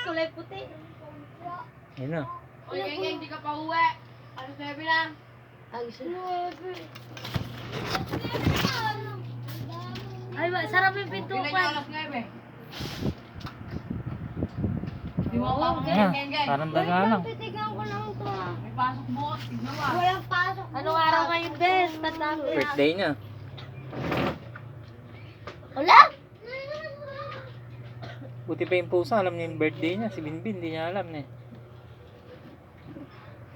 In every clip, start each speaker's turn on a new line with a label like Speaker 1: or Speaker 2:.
Speaker 1: kulay puti.
Speaker 2: Ayun na.
Speaker 3: O, Geng, hindi ka pa uwi. Ano sabi na?
Speaker 1: Ay, ay, sarap yung
Speaker 3: Ilan yung
Speaker 1: pintukan.
Speaker 3: alas 9? Di mo pa
Speaker 2: Ah, parang daga lang.
Speaker 1: Titigan ko lang ito ah.
Speaker 3: May pasok bukas. Tignan mo.
Speaker 1: Walang pasok. Anong araw ngayon, Bes? Ba't lang
Speaker 2: Birthday niya.
Speaker 1: Wala?
Speaker 2: Buti pa yung pusa, alam niya yung birthday niya. Si Binbin, hindi niya alam eh.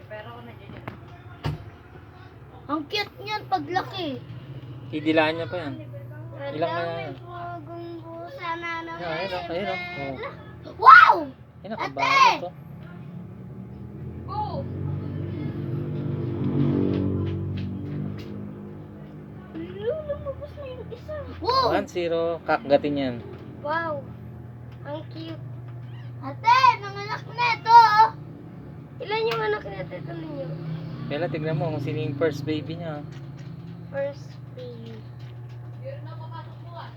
Speaker 3: Pero ako na dyan.
Speaker 1: Ang cute niyan paglaki.
Speaker 2: Idilaan niya pa yan. Ilang na yan?
Speaker 1: Sana na.
Speaker 2: Ayun o, ayun o. Oh.
Speaker 1: Wow!
Speaker 2: Ayun, nakabago to.
Speaker 3: Oh!
Speaker 1: Lumabas na yung isa. Wow!
Speaker 2: 1-0, kakgatin yan.
Speaker 1: Wow! Ang cute. Ate, nanganak na ito. Ilan yung anak na ito ninyo?
Speaker 2: Bella, tignan mo kung sino yung first baby niya.
Speaker 1: First baby.
Speaker 3: Meron na papasok bukas.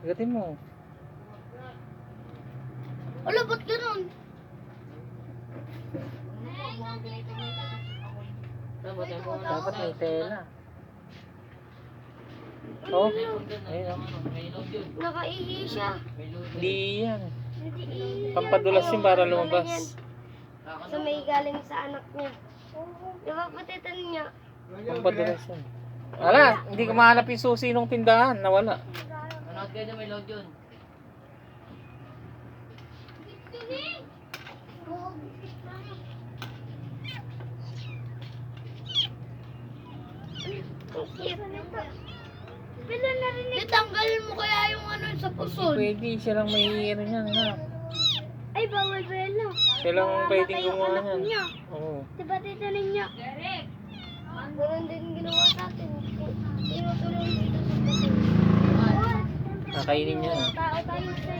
Speaker 2: Kagatin mo.
Speaker 1: Wala, ba't ganun?
Speaker 2: Dapat may tela. Oh, ayun o.
Speaker 1: Nakaihi siya.
Speaker 2: Hindi yan.
Speaker 1: Hindi ihi.
Speaker 2: Pampadulas yun para lumabas.
Speaker 1: So may galing sa anak niya. Diba patitan niya?
Speaker 2: Pampadulas yan. Wala, hindi ko mahanap yung susi nung tindahan. Nawala.
Speaker 3: Manood kayo na may load yun.
Speaker 1: Pila na rin ito. Tanggalin mo kaya yung ano sa pusod.
Speaker 2: Pwede, siya lang may ano niyan.
Speaker 1: Ay, bawal Bella.
Speaker 2: Siya lang pwede
Speaker 1: Baka yung
Speaker 2: gumawa
Speaker 1: anak
Speaker 2: niyan.
Speaker 1: niya.
Speaker 2: Oo.
Speaker 1: Diba tita ninyo?
Speaker 3: Derek!
Speaker 1: Ganun din ginawa sa atin. Tinutulong dito sa pusod.
Speaker 2: Kakainin niya.
Speaker 1: Tao tayo sa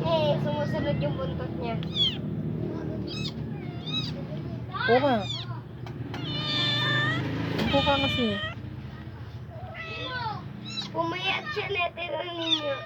Speaker 1: eh, sumusunod yung buntot niya.
Speaker 2: Puka. Puka kasi.
Speaker 1: Pumayat siya na, tinanong ninyo.